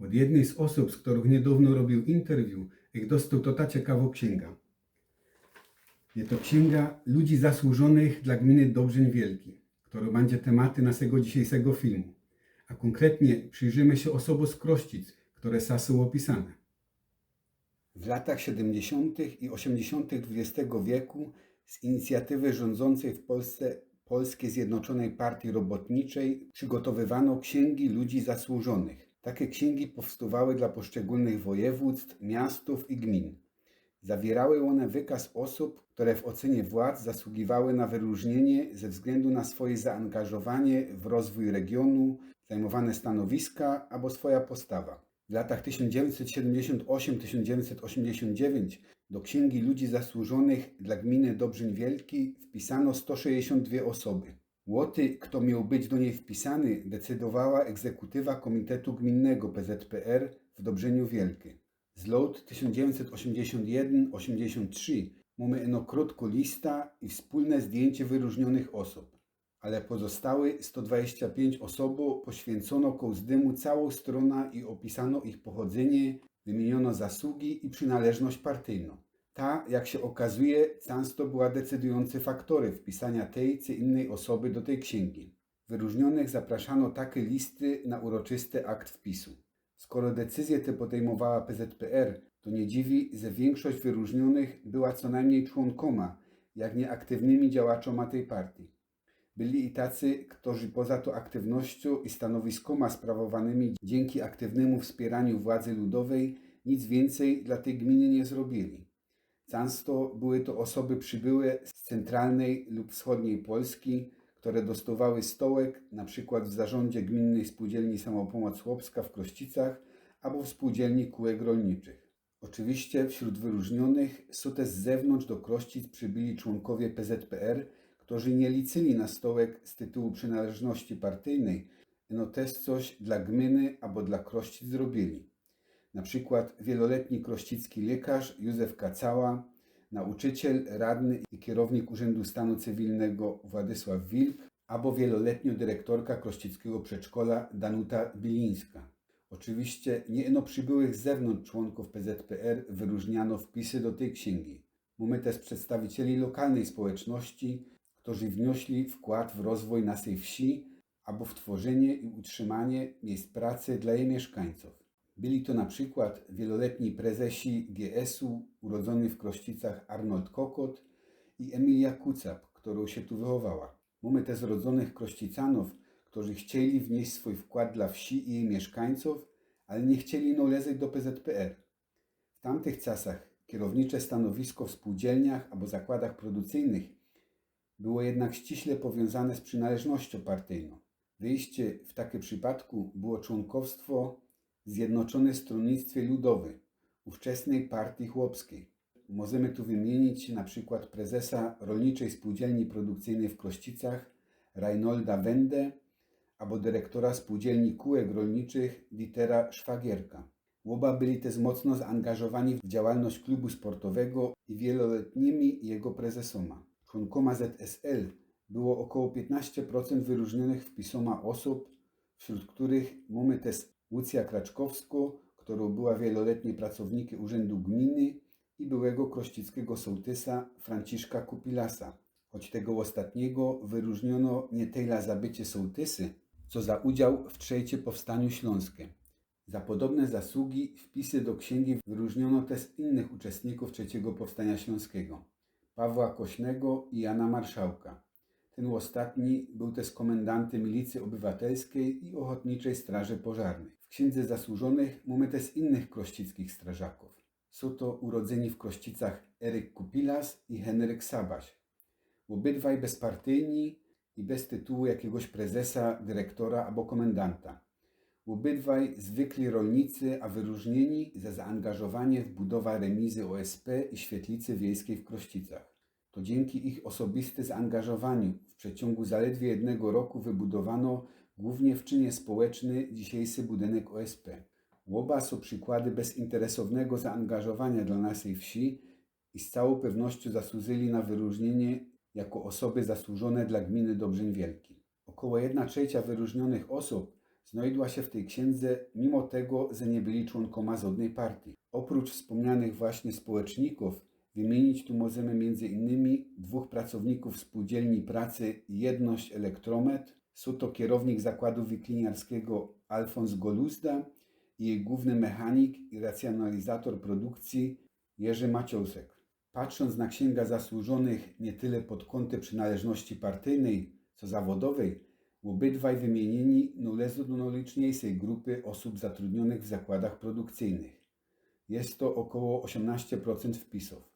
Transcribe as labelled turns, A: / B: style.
A: Od jednej z osób, z ktorou nedávno robil interview, ich dostał to ta ciekawa księga. Jest to księga ludzi zasłużonych dla gminy Dobrzeń Wielki, która będzie tematy naszego dzisiejszego filmu. A konkretnie przyjrzymy się osobom z Krościc, które są opisane. W latach 70. i 80. XX wieku z inicjatywy rządzącej w Polsce Polskiej Zjednoczonej Partii Robotniczej przygotowywano księgi ludzi zasłużonych. Takie księgi powstawały dla poszczególnych województw, miastów i gmin. Zawierały one wykaz osób, które w ocenie władz zasługiwały na wyróżnienie ze względu na swoje zaangażowanie w rozwój regionu, zajmowane stanowiska albo swoja postawa. W latach 1978-1989 do Księgi Ludzi Zasłużonych dla gminy Dobrzeń Wielki wpisano 162 osoby. Łoty, kto miał być do niej wpisany, decydowała egzekutywa Komitetu Gminnego PZPR w Dobrzeniu Wielkim. Z lat 1981-83 mamy eno krótką lista i wspólne zdjęcie wyróżnionych osób, ale pozostałe 125 osób poświęcono kołzdemu całą stronę i opisano ich pochodzenie, wymieniono zasługi i przynależność partyjną. Ta, jak się okazuje, często była decydujący faktorem wpisania tej czy innej osoby do tej księgi. Wyróżnionych zapraszano takie listy na uroczysty akt wpisu. Skoro decyzje te podejmowała PZPR, to nie dziwi, że większość wyróżnionych była co najmniej członkoma, jak nie aktywnymi działaczoma tej partii. Byli i tacy, którzy poza tą aktywnością i stanowiskoma sprawowanymi dzięki aktywnemu wspieraniu władzy ludowej nic więcej dla tej gminy nie zrobili. Często były to osoby przybyłe z centralnej lub wschodniej Polski, które dostawały stołek np. w zarządzie Gminnej Spółdzielni Samopomoc Chłopska w Krościcach albo w Spółdzielni Kółek Rolniczych. Oczywiście wśród wyróżnionych są też z zewnątrz do Krościc przybyli członkowie PZPR, którzy nie liczyli na stołek z tytułu przynależności partyjnej, no też coś dla gminy albo dla Krościc zrobili. Na przykład wieloletni krościcki lekarz Józef Kacała, nauczyciel, radny i kierownik Urzędu Stanu Cywilnego Władysław Wilk, albo wieloletnia dyrektorka krościckiego przedszkola Danuta Bilińska. Oczywiście nie eno przybyłych z zewnątrz członków PZPR wyróżniano wpisy do tej księgi. Mamy też przedstawicieli lokalnej społeczności, którzy wnieśli wkład w rozwój naszej wsi albo w tworzenie i utrzymanie miejsc pracy dla jej mieszkańców. Byli to na przykład wieloletni prezesi GS-u urodzony w Krościcach Arnold Kokot i Emilia Kucap, którą się tu wychowała. Mamy też zrodzonych krościcanów, którzy chcieli wnieść swój wkład dla wsi i jej mieszkańców, ale nie chcieli należeć do PZPR. W tamtych czasach kierownicze stanowisko w spółdzielniach albo zakładach produkcyjnych było jednak ściśle powiązane z przynależnością partyjną. Wyjście w takim przypadku było członkostwo w Zjednoczonym Stronnictwie Ludowym, ówczesnej partii chłopskiej. Możemy tu wymienić na przykład prezesa Rolniczej Spółdzielni Produkcyjnej w Krościcach Reinolda Wendę albo dyrektora Spółdzielni Kółek Rolniczych Dietera Szwagierka. Oba byli też mocno zaangażowani w działalność klubu sportowego i wieloletnimi jego prezesoma. Członkoma ZSL było około 15% wyróżnionych wpisoma osób, wśród których mamy też Łucja Kraczkowską, która była wieloletniej pracownikiem Urzędu Gminy i byłego krościckiego sołtysa Franciszka Kupilasa. Choć tego ostatniego wyróżniono nie tyle za bycie sołtysy, co za udział w III Powstaniu Śląskim. Za podobne zasługi wpisy do księgi wyróżniono też innych uczestników III Powstania Śląskiego. Pawła Kośnego i Jana Marszałka. Ten ostatni był też komendantem Milicji Obywatelskiej i Ochotniczej Straży Pożarnej. W księdze zasłużonych mamy też innych krościckich strażaków. Są to urodzeni w Krościcach Eryk Kupilas i Henryk Sabaś. Obydwaj bezpartyjni i bez tytułu jakiegoś prezesa, dyrektora albo komendanta. Obydwaj zwykli rolnicy, a wyróżnieni za zaangażowanie w budowę remizy OSP i świetlicy wiejskiej w Krościcach. To dzięki ich osobistym zaangażowaniu w przeciągu zaledwie 1 roku wybudowano głównie w czynie społeczny dzisiejszy budynek OSP. Oba są przykłady bezinteresownego zaangażowania dla naszej wsi i z całą pewnością zasłużyli na wyróżnienie jako osoby zasłużone dla gminy Dobrzeń Wielki. Około 1/3 wyróżnionych osób znajdła się w tej księdze, mimo tego, że nie byli członkoma żadnej partii. Oprócz wspomnianych właśnie społeczników, wymienić tu możemy m.in. dwóch pracowników spółdzielni pracy Jedność Elektromet. Są to kierownik zakładu wikliniarskiego Alfons Goluzda i jej główny mechanik i racjonalizator produkcji Jerzy Maciosek. Patrząc na księgę zasłużonych nie tyle pod kątem przynależności partyjnej, co zawodowej, obydwaj wymienieni należą do najliczniejszej grupy osób zatrudnionych w zakładach produkcyjnych. Jest to około 18% wpisów.